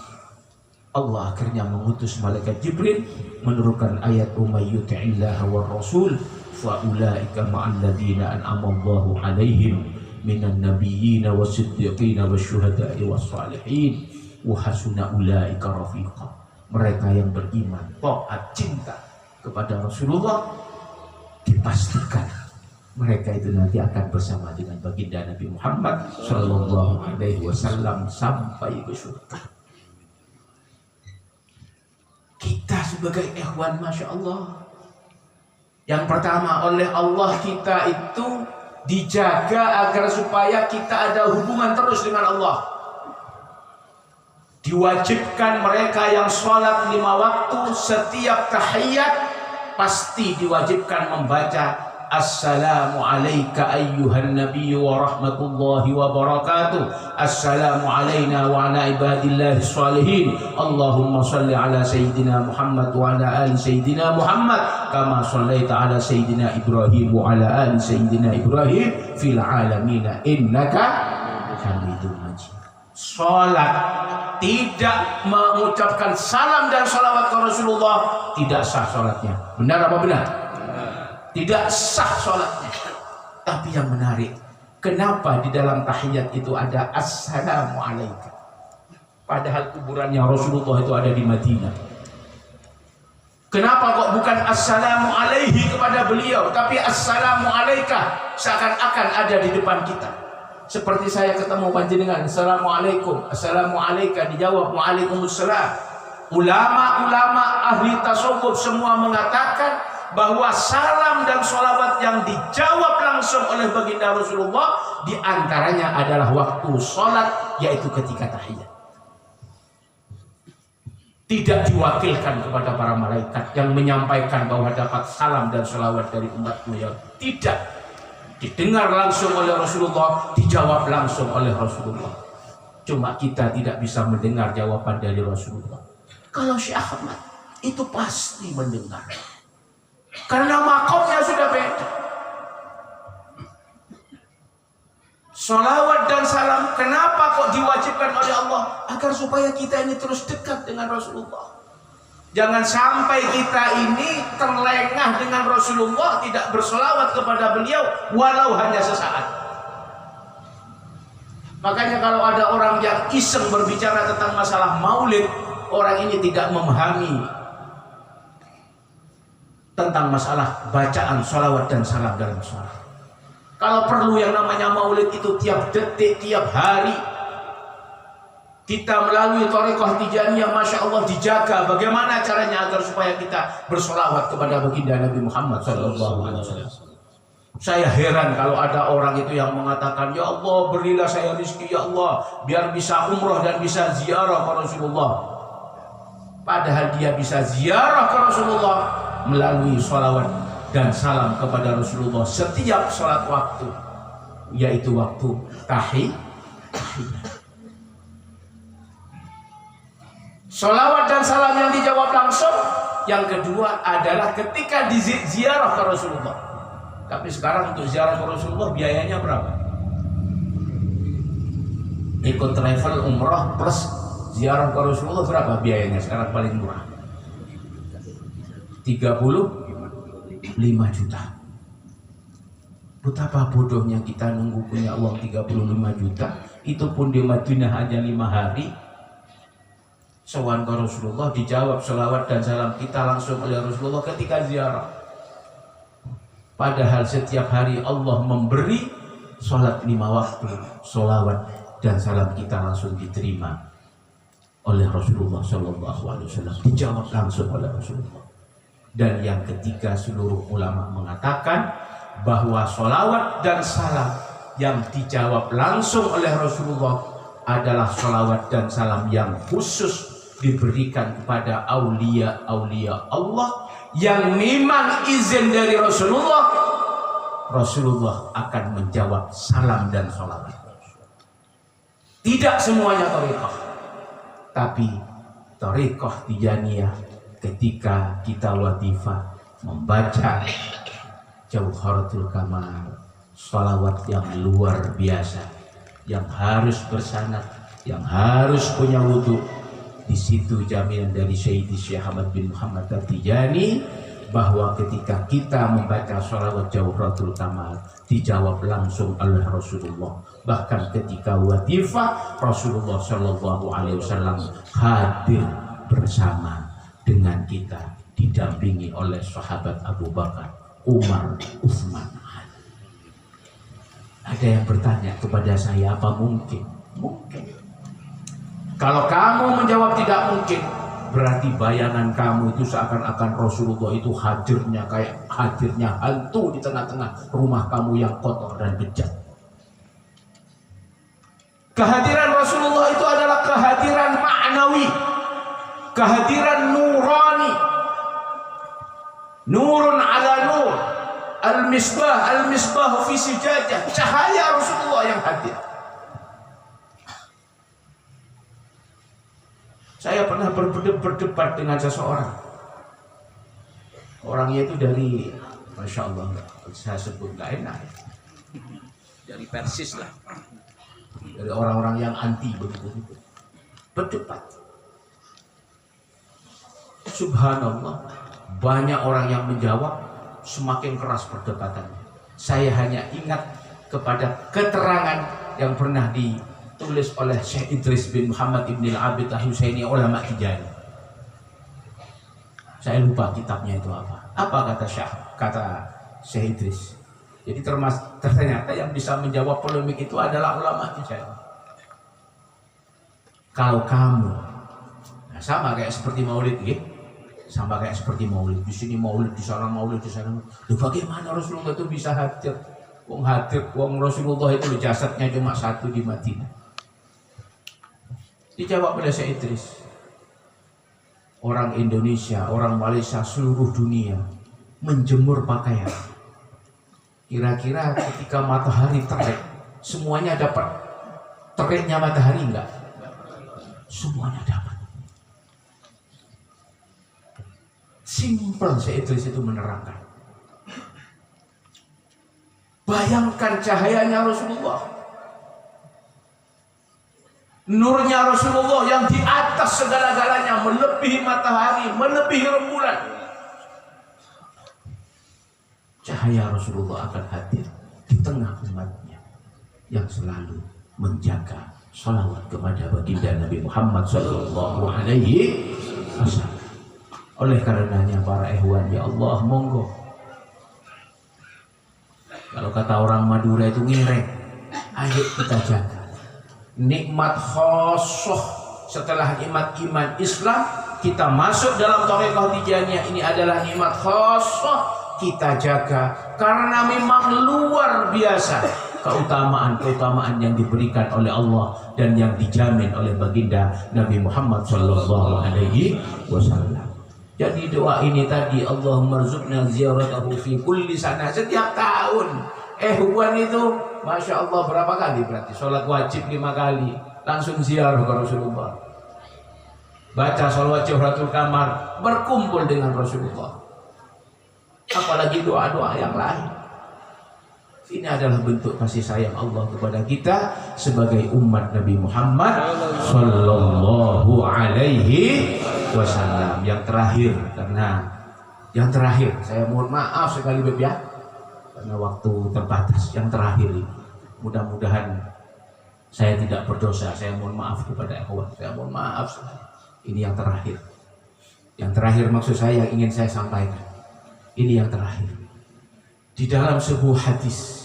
Speaker 1: Allah akhirnya mengutus malaikat Jibril menurunkan ayat "May yuti'illaha war rasul fa ulaika ma'al ladzina an'ama Allahu 'alaihim minan nabiyyin was-siddiqin wasyuhada'i was-shalihin wa hasuna ulaika rafiqa." Mereka yang beriman, taat, cinta kepada Rasulullah, dipastikan mereka itu nanti akan bersama dengan baginda Nabi Muhammad Sallallahu Alaihi Wasallam sampai ke surga. Kita sebagai ikhwan, masya Allah, yang pertama oleh Allah kita itu dijaga agar supaya kita ada hubungan terus dengan Allah. Diwajibkan mereka yang sholat 5 waktu setiap tahiyat pasti diwajibkan membaca Assalamu alayka ayyuhan nabiyyu wa rahmatullahi wa barakatuh. Assalamu alayna wa ala ibadillahi shalihin. Allahumma salli ala Sayyidina Muhammad wa ala ali Sayyidina Muhammad kama sallaita ala Sayyidina Ibrahim wa ala ali Sayyidina Ibrahim fil alamina innaka hamidun majid. Salat tidak mengucapkan salam dan salawat ke Rasulullah tidak sah salatnya. Benar apa benar? Tidak sah sholatnya. Tapi yang menarik, kenapa di dalam tahiyat itu ada Assalamu alaika, padahal kuburannya Rasulullah itu ada di Madinah? Kenapa kok bukan Assalamu alaihi kepada beliau, tapi Assalamu alaika, seakan-akan ada di depan kita? Seperti saya ketemu panjenengan, Assalamualaikum, Assalamu alaika, dijawab Waalaikumsalam. Ulama-ulama ahli tasawuf semua mengatakan bahwa salam dan sholawat yang dijawab langsung oleh baginda Rasulullah diantaranya adalah waktu sholat, yaitu ketika tahiyat. Tidak diwakilkan kepada para malaikat yang menyampaikan bahwa dapat salam dan sholawat dari umatmu, ya tidak. Didengar langsung oleh Rasulullah, dijawab langsung oleh Rasulullah. Cuma kita tidak bisa mendengar jawaban dari Rasulullah. Kalau Syekh Ahmad itu pasti mendengar, karena makomnya sudah beda. Salawat dan salam kenapa kok diwajibkan oleh Allah? Agar supaya kita ini terus dekat dengan Rasulullah. Jangan sampai kita ini terlengah dengan Rasulullah, tidak bersolawat kepada beliau walau hanya sesaat. Makanya kalau ada orang yang iseng berbicara tentang masalah maulid, orang ini tidak memahami tentang masalah bacaan sholawat dan salam dalam sholat. Kalau perlu yang namanya maulid itu tiap detik, tiap hari, kita melalui Thariqah Tijaniyah, masya Allah dijaga. Bagaimana caranya agar supaya kita bersolawat kepada baginda Nabi Muhammad SAW. Saya heran kalau ada orang itu yang mengatakan, ya Allah berilah saya rezeki ya Allah, biar bisa umroh dan bisa ziarah ke Rasulullah. Padahal dia bisa ziarah ke Rasulullah melalui sholawat dan salam kepada Rasulullah setiap sholat waktu, yaitu waktu tahiyat. Sholawat dan salam yang dijawab langsung. Yang kedua adalah ketika ziarah ke Rasulullah. Tapi sekarang untuk ziarah ke Rasulullah biayanya berapa? Ikut travel umroh plus ziarah ke Rasulullah berapa biayanya sekarang paling murah? 35 juta. Betapa bodohnya kita nunggu punya uang 35 juta. Itu pun di Madinah hanya 5 hari. Sowan ke Rasulullah, dijawab selawat dan salam kita langsung oleh Rasulullah ketika ziarah. Padahal setiap hari Allah memberi sholat 5 waktu, selawat dan salam kita langsung diterima oleh Rasulullah SAW. Dijawab langsung oleh Rasulullah. Dan yang ketiga, seluruh ulama mengatakan bahwa sholawat dan salam yang dijawab langsung oleh Rasulullah adalah sholawat dan salam yang khusus diberikan kepada aulia-aulia Allah yang memang izin dari Rasulullah. Rasulullah akan menjawab salam dan sholawat. Tidak semuanya thariqah, tapi thariqah Tijaniyah ketika kita watifah membaca Jauharatul Kamal, sholawat yang luar biasa, yang harus bersanad, yang harus punya wudu. Di situ jaminan dari Sayyidi Syekh Ahmad bin Muhammad At-Tijani bahwa ketika kita membaca sholawat Jauharatul Kamal dijawab langsung oleh Rasulullah. Bahkan ketika watifah Rasulullah Shallallahu Alaihi Wasallam hadir bersama dengan kita, didampingi oleh sahabat Abu Bakar, Umar, Utsman. Ada yang bertanya kepada saya, apa mungkin? Mungkin. Kalau kamu menjawab tidak mungkin, berarti bayangan kamu itu seakan-akan Rasulullah itu hadirnya kayak hadirnya hantu di tengah-tengah rumah kamu yang kotor dan bejat. Kehadiran Rasulullah itu adalah kehadiran ma'nawi, kehadiran nurani. Nurun ala nur, al-misbah fi sujajah, cahaya Rasulullah yang hadir. Saya pernah berdebat dengan seseorang. Orangnya itu dari, Masya Allah, saya sebut gak enak, dari Persis lah, dari orang-orang yang anti begitu. Berdebat. Subhanallah, banyak orang yang menjawab, semakin keras perdebatannya. Saya hanya ingat kepada keterangan yang pernah ditulis oleh Syekh Idris bin Muhammad ibn al-Abid al-Husaini, ulama Tijani. Saya lupa kitabnya itu apa. Apa kata Syekh Idris? Jadi ternyata yang bisa menjawab polemik itu adalah ulama Tijani. Kalau kamu, nah sama kayak seperti maulid, gitu. Sama kayak seperti maulid, di sini maulid, di sana maulid, di sana. Loh, bagaimana Rasulullah itu bisa hadir? Wong Rasulullah itu jasadnya cuma satu di Madinah. Dijawab oleh Syekh Idris. Orang Indonesia, orang Malaysia, seluruh dunia menjemur pakaian. Kira-kira ketika matahari terik, semuanya dapat teriknya matahari enggak? Semuanya dapat. Simpel, Syekh Idris itu menerangkan. Bayangkan cahayanya Rasulullah, nurnya Rasulullah yang di atas segala-galanya, melebihi matahari, melebihi rembulan. Cahaya Rasulullah akan hadir di tengah umatnya yang selalu menjaga salawat kepada baginda Nabi Muhammad Sallallahu Alaihi Wasallam. Oleh karenanya para ikhwan, ya Allah, monggo. Kalau kata orang Madura itu ngireng, ayo kita jaga nikmat khosoh. Setelah nikmat iman Islam, kita masuk dalam thariqah Tijaniyah. Ini adalah nikmat khosoh, kita jaga karena memang luar biasa keutamaan yang diberikan oleh Allah dan yang dijamin oleh baginda Nabi Muhammad Sallallahu Alaihi Wasallam. Jadi doa ini tadi, Allahumma rzuqna ziyaratahu fi kulli sana, setiap tahun. Huwan itu Masya Allah berapa kali berarti? Sholat wajib 5 kali, langsung ziarah ke Rasulullah. Baca sholawat Jauharatul Kamal, berkumpul dengan Rasulullah. Apalagi doa-doa yang lain. Ini adalah bentuk kasih sayang Allah kepada kita sebagai umat Nabi Muhammad Sallallahu Alaihi Wasallam. Yang terakhir, karena yang terakhir, saya mohon maaf sekali Beb ya, karena waktu terbatas. Yang terakhir ini, mudah-mudahan saya tidak berdosa. Saya mohon maaf kepada ikhwan. Saya mohon maaf sekali. Ini yang terakhir. Yang terakhir maksud saya yang ingin saya sampaikan. Ini yang terakhir. Di dalam sebuah hadis,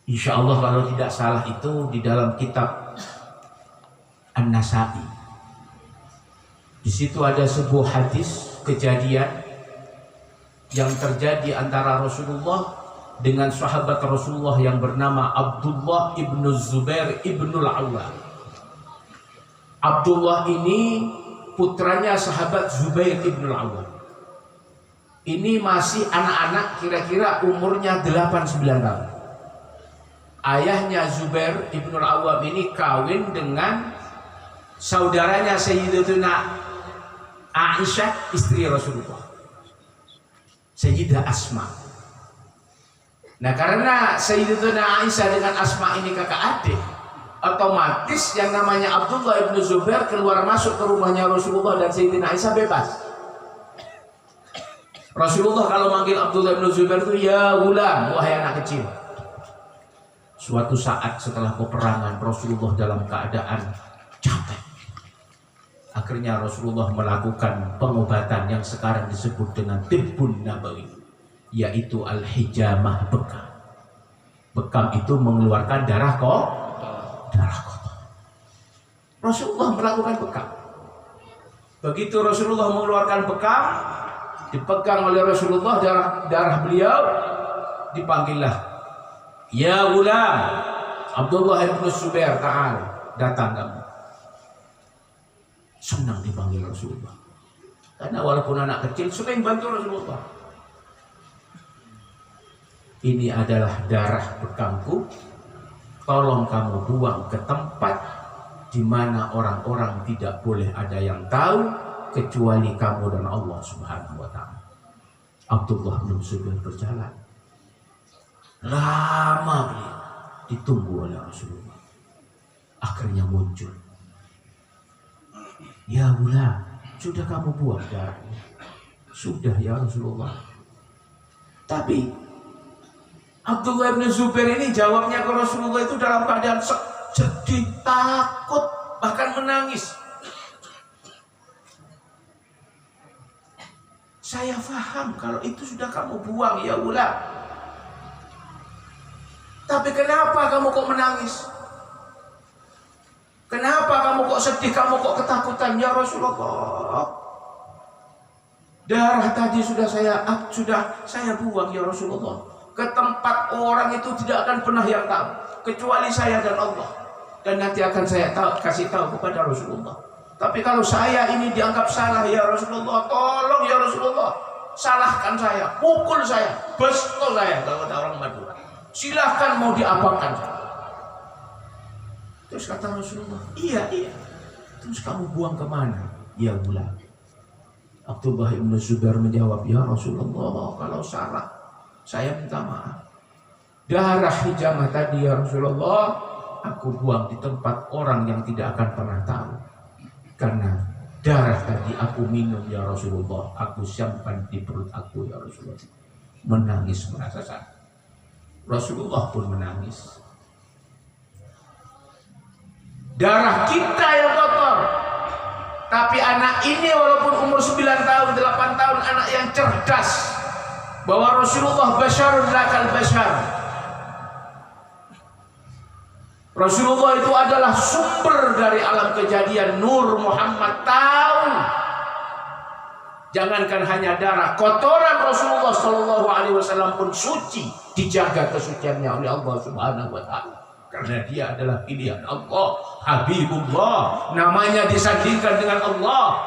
Speaker 1: insya Allah kalau tidak salah itu di dalam kitab An-Nasa'i. Di situ ada sebuah hadis kejadian yang terjadi antara Rasulullah dengan sahabat Rasulullah yang bernama Abdullah ibnu Zubair ibnul Awwam. Abdullah ini putranya sahabat Zubair ibnul Awwam. Ini masih anak-anak, kira-kira umurnya 8-9 tahun. Ayahnya Zubair ibnul Awwam ini kawin dengan saudaranya Sayyidatuna Aisyah, istri Rasulullah, Sayyidah Asma. Nah, karena Sayyidatuna Aisyah dengan Asma ini kakak adik, otomatis yang namanya Abdullah ibnu Zubair keluar masuk ke rumahnya Rasulullah dan Sayyidatina Aisyah bebas. Rasulullah kalau manggil Abdullah ibnu Zubair itu ya gulam, wahai anak kecil. Suatu saat setelah peperangan, Rasulullah dalam keadaan capek. Akhirnya Rasulullah melakukan pengobatan yang sekarang disebut dengan tibbun nabawi, yaitu al-hijamah, bekam. Bekam itu mengeluarkan darah kotor. Rasulullah melakukan bekam. Begitu Rasulullah mengeluarkan bekam, dipegang oleh Rasulullah darah beliau, dipanggillah, ya gulam Abdullah ibn Zubair, ta'al, datang kamu. Senang dipanggil Rasulullah, karena walaupun anak kecil sering bantu Rasulullah. Ini adalah darah bekamku, tolong kamu buang ke tempat di mana orang-orang tidak boleh ada yang tahu kecuali kamu dan Allah Subhanahu wa ta'ala. Abdullah bin Zubair berjalan. Lama beliau ditunggu oleh Rasulullah. Akhirnya muncul. Ya gula, sudah kamu buang darahnya? Sudah ya Rasulullah. Tapi Abdullah bin Zubair ini jawabnya ke Rasulullah itu dalam keadaan sedih, takut, bahkan menangis. Saya faham kalau itu sudah kamu buang ya gula. Tapi kenapa kamu kok menangis? Kenapa kamu kok sedih? Kamu kok ketakutan? Ya Rasulullah, darah tadi sudah saya buang ya Rasulullah. Ke tempat orang itu tidak akan pernah yang tahu kecuali saya dan Allah. Dan nanti akan saya kasih tahu kepada Rasulullah. Tapi kalau saya ini dianggap salah ya Rasulullah, tolong ya Rasulullah, salahkan saya, pukul saya, besto saya, kalau kata orang Madura. Silahkan mau diapakan saya. Terus kata Rasulullah, iya. Terus kamu buang kemana? Ya gula. Abdullah ibn Zubair menjawab, ya Rasulullah, kalau salah saya minta maaf. Darah hijamah tadi ya Rasulullah, aku buang di tempat orang yang tidak akan pernah tahu. Karena darah tadi aku minum ya Rasulullah, aku simpan di perut aku ya Rasulullah. Menangis merasa sakit. Rasulullah pun menangis. Darah kita yang kotor. Tapi anak ini walaupun umur 9 tahun, 8 tahun, anak yang cerdas. Bahwa Rasulullah basyarun lakal basyar. Rasulullah itu adalah sumber dari alam kejadian. Nur Muhammad tahu. Jangankan hanya darah, kotoran Rasulullah Shallallahu Alaihi Wasallam pun suci, dijaga kesuciannya oleh Allah Subhanahu Wa Taala. Karena dia adalah pilihan Allah, Habibullah, namanya disandingkan dengan Allah.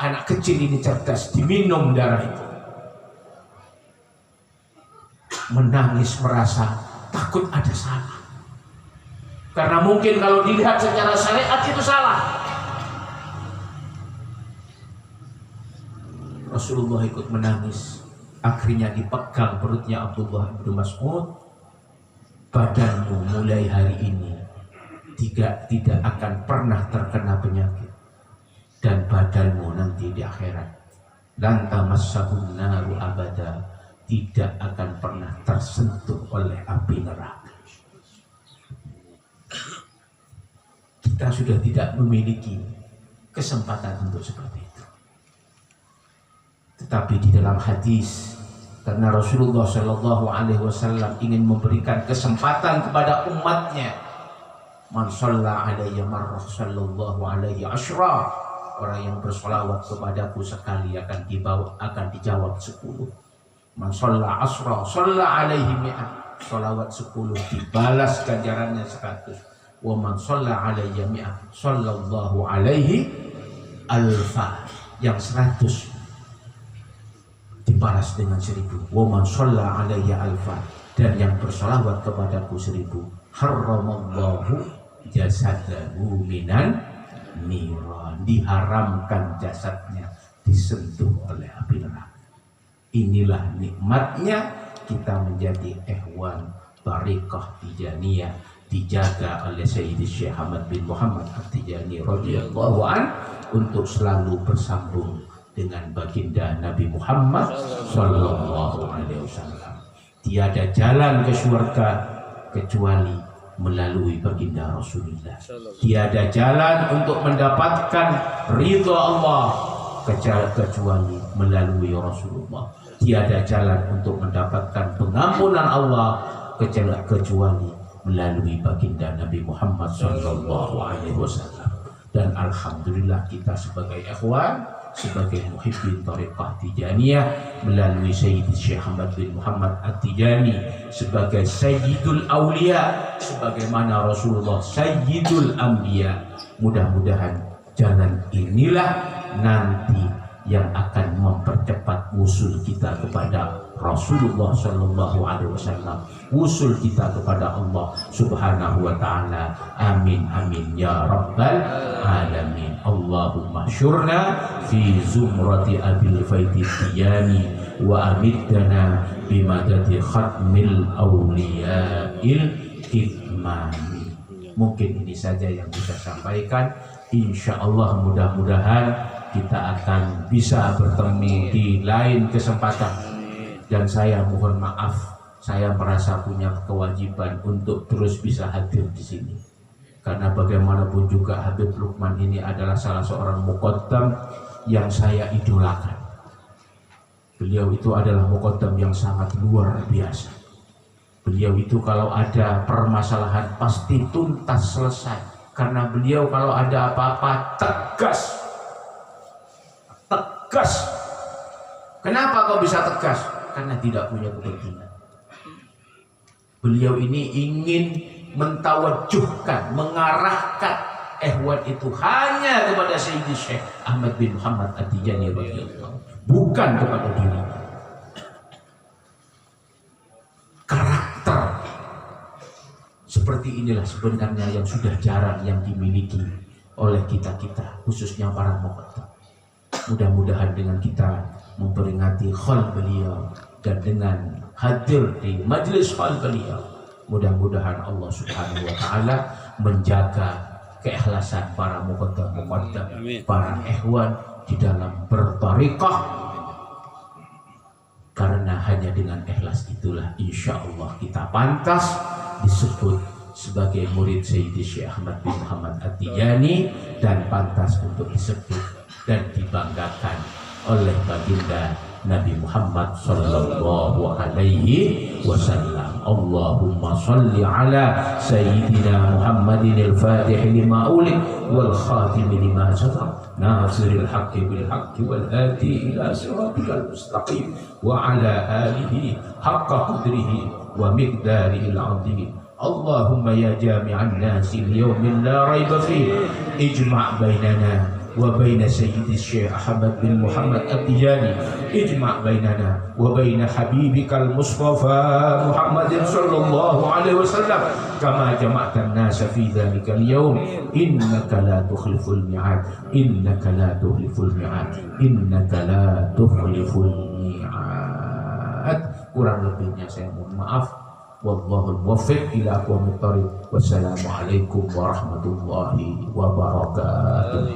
Speaker 1: Anak kecil ini cerdas, diminum darah itu. Menangis merasa takut ada salah. Karena mungkin kalau dilihat secara syariat itu salah. Rasulullah ikut menangis. Akhirnya dipegang perutnya Abdullah bin Mas'ud. Badanmu mulai hari ini tidak akan pernah terkena penyakit, dan badanmu nanti di akhirat lan tamassahun naru abada, tidak akan pernah tersentuh oleh api neraka. Kita sudah tidak memiliki kesempatan untuk seperti itu. Tetapi di dalam hadis, karena Rasulullah Shallallahu Alaihi Wasallam ingin memberikan kesempatan kepada umatnya, man shalla alayya marrah sallallahu alaihi asyra, orang yang bersolawat kepadaku sekali akan dijawab 10. Man shalla asra shalla alaihi mi'ah, solawat 10 dibalas ganjarannya 100. Wa man shalla alayya mi'ah sallallahu alaihi alfa, yang 100 dibalas dengan 1000. Wa man shalla alayya alfa, dan yang bersolawat kepadaku 1000, haramallahu jasadahu minan niran, diharamkan jasadnya disentuh oleh api neraka. Inilah nikmatnya kita menjadi ikhwan Thariqah Tijaniyah, dijaga oleh Sayyidi Syekh Ahmad bin Muhammad At-Tijani radhiyallahu an, untuk selalu bersambung dengan baginda Nabi Muhammad sallallahu alaihi wasallam. Tiada jalan ke surga kecuali melalui baginda Rasulullah. Tiada jalan untuk mendapatkan ridha Allah kecuali melalui Rasulullah. Tiada jalan untuk mendapatkan pengampunan Allah kecuali melalui baginda Nabi Muhammad sallallahu alaihi wasallam. Dan alhamdulillah kita sebagai ikhwan, sebagai muhibbin Thariqah Tijaniyah, melalui Sayyidi Syekh Ahmad bin Muhammad At-Tijani sebagai Sayyidul Aulia, sebagaimana Rasulullah Sayyidul Anbiya. Mudah-mudahan jalan inilah nanti yang akan mempercepat usul kita kepada Rasulullah Sallallahu Alaihi Wasallam, usul kita kepada Allah Subhanahu Wa Taala. Amin amin ya Rabbal Alamin. Allahumma syurna fi zumrati abil faidi tiyani wa amiddana bimadati khatmil awliya'il kitmani. Mungkin ini saja yang bisa sampaikan. Insya Allah mudah-mudahan kita akan bisa bertemu di lain kesempatan. Dan saya mohon maaf, saya merasa punya kewajiban untuk terus bisa hadir di sini. Karena bagaimanapun juga Habib Lukman ini adalah salah seorang muqaddam yang saya idolakan. Beliau itu adalah muqaddam yang sangat luar biasa. Beliau itu kalau ada permasalahan pasti tuntas selesai. Karena beliau kalau ada apa-apa tegas. Tegas. Kenapa kau bisa tegas? Karena tidak punya kepentingan. Beliau ini ingin mentawajuhkan, mengarahkan ikhwan itu hanya kepada Sayyidi Syekh Ahmad bin Muhammad At-Tijani radhiyallahu, bukan kepada diri. Karakter seperti inilah sebenarnya yang sudah jarang yang dimiliki oleh kita-kita, khususnya para muqaddam. Mudah-mudahan dengan kita memperingati khaul beliau dan dengan hadir di majlis khaul beliau, mudah-mudahan Allah Subhanahu wa taala menjaga keikhlasan para muqaddam, para ikhwan di dalam berthariqah, karena hanya dengan ikhlas itulah insya Allah kita pantas disebut sebagai murid Sayyidi Syekh Ahmad bin Muhammad At-Tijani, dan pantas untuk disebut dan dibanggakan oleh baginda Nabi Muhammad sallallahu alaihi wasallam. Allahumma salli ala sayyidina Muhammadin al-Fatih lima ulid wal khatim lima sabaq nasiril haqqi bil haqqi wal hadi ila siratikal mustaqim wa ala alihi haqqa qadrihi wa miqdarihi al-azim. Allahumma ya jami'an nasi al-yawmin la rayba fihi ijma' bainana وبين سيد الشيخ أحمد بن محمد التجاني اجمع بيننا وبين حبيبك المصطفى محمد صلى الله عليه وسلم كما جمعت الناس في ذلك اليوم إنك لا تخلف الميعاد إنك لا تخلف الميعاد إنك لا تخلف الميعاد. Kurang lebihnya saya mohon maaf. Wallahul muwaffiq ila aqwamit thoriq. Wassalamualaikum warahmatullahi wabarakatuh.